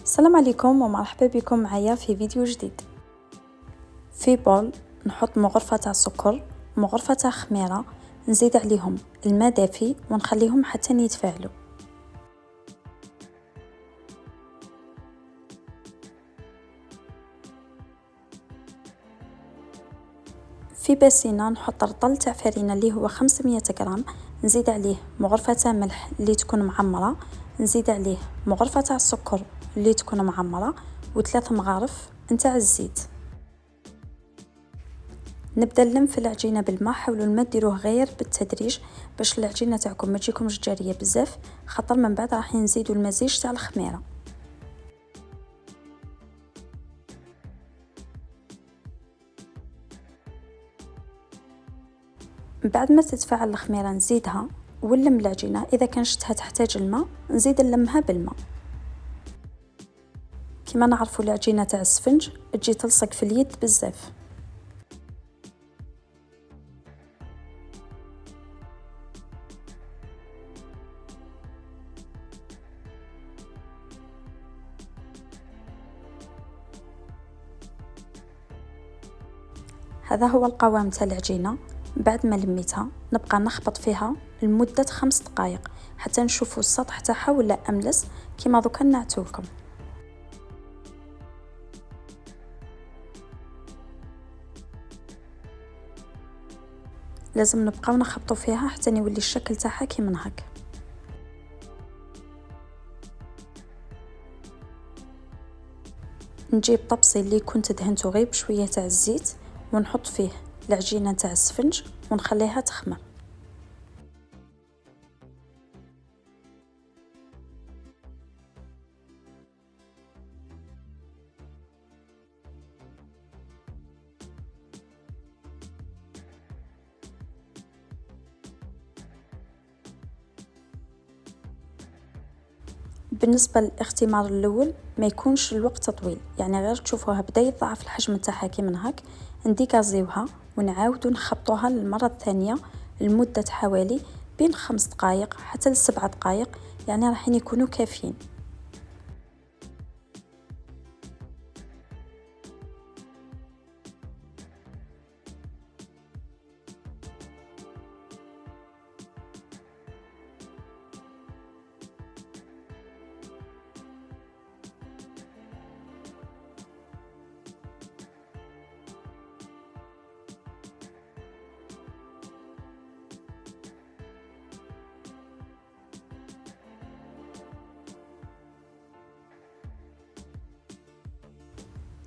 السلام عليكم ومرحبا بكم معايا في فيديو جديد. في بول نحط مغرفة تاع سكر، مغرفة تاع خميرة، نزيد عليهم الماء دافي ونخليهم حتى يتفاعلوا. في باسينة نحط رطل تاع فرينة اللي هو 500 غرام، نزيد عليه مغرفة تاع ملح اللي تكون معمرة، نزيد عليه مغرفة تاع السكر اللي تكون معمرة، و3 مغارف نتاع الزيت. نبدا نلم في العجينه بالماء، حاولوا الماء ديروه غير بالتدريج باش العجينه تاعكم ما تجيكمش جاريه بزاف، خاطر من بعد راح نزيدوا المزيج تاع الخميره. بعد ما تتفاعل الخميره نزيدها ونلم العجينه، اذا كان شفتها تحتاج الماء نزيد نلمها بالماء. كما نعرفوا العجينه تاع السفنج تجي تلصق في اليد بزاف. هذا هو القوام تاع العجينه. بعد ما لميتها نبقى نخبط فيها لمده 5 دقائق حتى نشوفوا السطح تاعها ولا املس كما دوكا نعتولكم. لازم نبقاو نخبطوا فيها حتى يولي الشكل تاعها كيما هكا. نجيب طبسي اللي كنت دهنته غير بشويه تاع الزيت ونحط فيه العجينه تاع السفنج ونخليها تخمر. بالنسبه للاختمار الاول ما يكونش الوقت طويل، يعني غير تشوفوها بدا يضاعف الحجم تاعها كيما هك، نديكازيوها ونعاودو نخبطوها للمره الثانيه لمده حوالي بين 5 دقائق حتى ل7 دقائق، يعني راح يكونوا كافيين.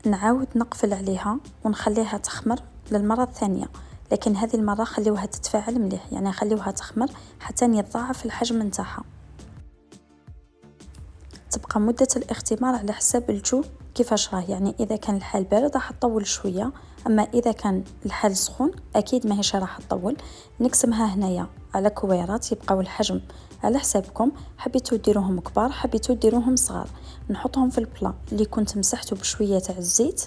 نعاود نقفل عليها ونخليها تخمر للمرة الثانية، لكن هذه المرة خليوها تتفاعل مليح، يعني خليوها تخمر حتى يتضاعف الحجم نتاعها. تبقى مدة الاختمار على حساب الجو كيفاش راه، يعني اذا كان الحال بارد راح تطول شوية، اما اذا كان الحال سخون اكيد ماهيش راح تطول. نقسمها هنايا على كويرات يبقاو الحجم على حسابكم، حبيتو ديروهم كبار حبيتو ديروهم صغار. نحطهم في البلا اللي كنت مسحته بشويه تاع الزيت،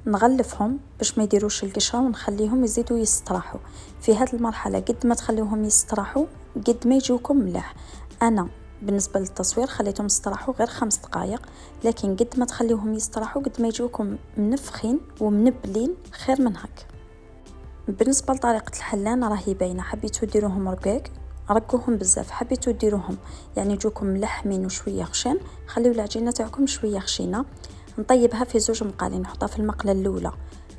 نغلفهم باش ما يديروش القشره ونخليهم يزيدوا يستراحوا. في هذه المرحله قد ما تخليوهم يستراحوا قد ما يجوكم ملاح. انا بالنسبه للتصوير خليتهم يستراحوا غير 5 دقائق، لكن قد ما تخليوهم يستراحوا قد ما يجوكم منفخين ومنبلين خير من هك. بالنسبه لطريقه الحلان راهي باينه، حبيتو ديروهم رقاق رقوهم بزاف، حبيتو ديروهم يعني يجوكم ملحمين وشويه خشن خليو العجينه تاعكم شويه خشينه. نطيبها في 2 مقالين، نحطها في المقله الاولى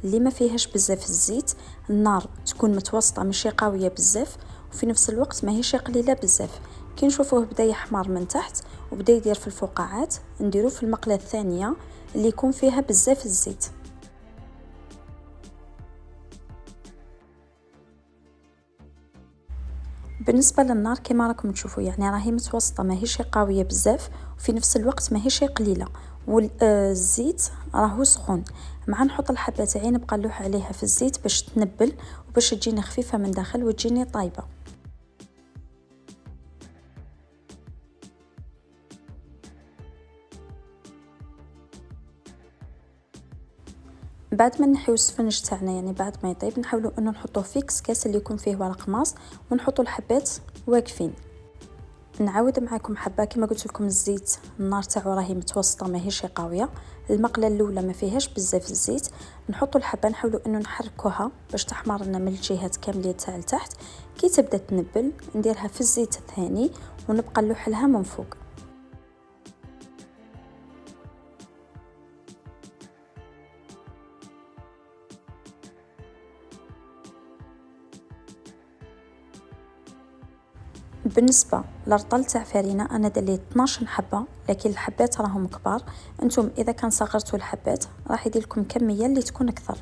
اللي ما فيهاش بزاف الزيت، النار تكون متوسطه ماشي قويه بزاف وفي نفس الوقت ماهيش قليله بزاف. كي نشوفوه بدا يحمر من تحت وبدا يدير في الفقاعات نديروه في المقله الثانيه اللي يكون فيها بزاف الزيت. بالنسبه للنار كما راكم تشوفوا يعني راهي متوسطه ماهيش قويه بزاف وفي نفس الوقت ماهيش قليله، والزيت راهو سخون. مع نحط الحبه تاعي نبقى نلوح عليها في الزيت باش تنبل وباش تجيني خفيفه من داخل وتجيني طايبه. بعد ما نحيو السفنج تاعنا، يعني بعد ما يطيب، نحاولوا انه نحطوه في كاس اللي يكون فيه ورق ماس ونحطوا الحبات واقفين. نعاود معكم حبه، كما قلت لكم الزيت النار تاعو راهي متوسطه ماهيش قويه، المقله الاولى ما فيهاش بزاف الزيت. نحطوا الحبه نحاولوا انه نحركوها باش تحمر لنا من الجهات كاملين تاع لتحت. كي تبدا تنبل نديرها في الزيت الثاني ونبقى نلوح لها من فوق. بالنسبه للرطل تاع فرينه انا دليت 12 حبه، لكن الحبات راهم كبار. انتم اذا كان صغرتوا الحبات راح يدير لكم كميه اللي تكون اكثر.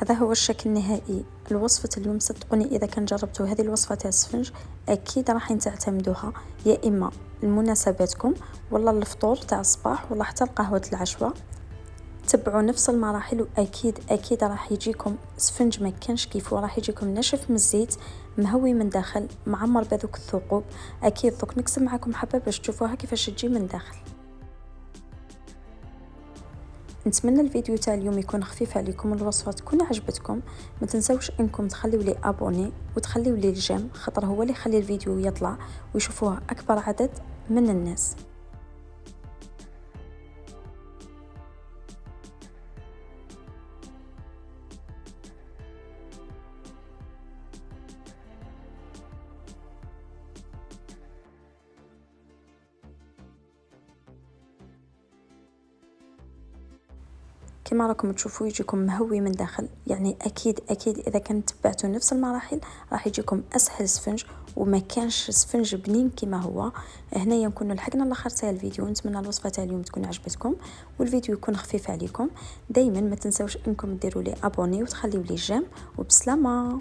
هذا هو الشكل النهائي الوصفة اليوم. صدقوني إذا كان جربتوا هذه الوصفة تاع السفنج أكيد راح تعتمدوها، يا إما لمناسباتكم ولا الفطور تاع الصباح ولا حتى القهوة العشوة. تبعوا نفس المراحل وأكيد أكيد راح يجيكم سفنج ما كانش كيفه، راح يجيكم ناشف من الزيت، مهوي من داخل، معمر بذوك الثقوب. أكيد دوك نقسم معكم حبة باش تشوفوها كيفاش تجي من داخل. نتمنى الفيديو تاع اليوم يكون خفيف عليكم والوصفه تكون عجبتكم. ما تنسوش انكم تخليوا لي ابوني وتخليوا لي الجيم، خاطر هو اللي يخلي الفيديو يطلع ويشوفوه اكبر عدد من الناس. كما راكم تشوفوا يجيكم مهوي من داخل، يعني اكيد اكيد اذا كنت تبعتوا نفس المراحل راح يجيكم اسهل سفنج، وما كانش سفنج بنين كما هو. هنايا نكونوا لحقنا الاخر تاع الفيديو. نتمنى الوصفه تاع اليوم تكون عجبتكم والفيديو يكون خفيف عليكم. دائما ما تنسوش انكم ديروا لي ابوني وتخليوا لي جيم، وبسلامه.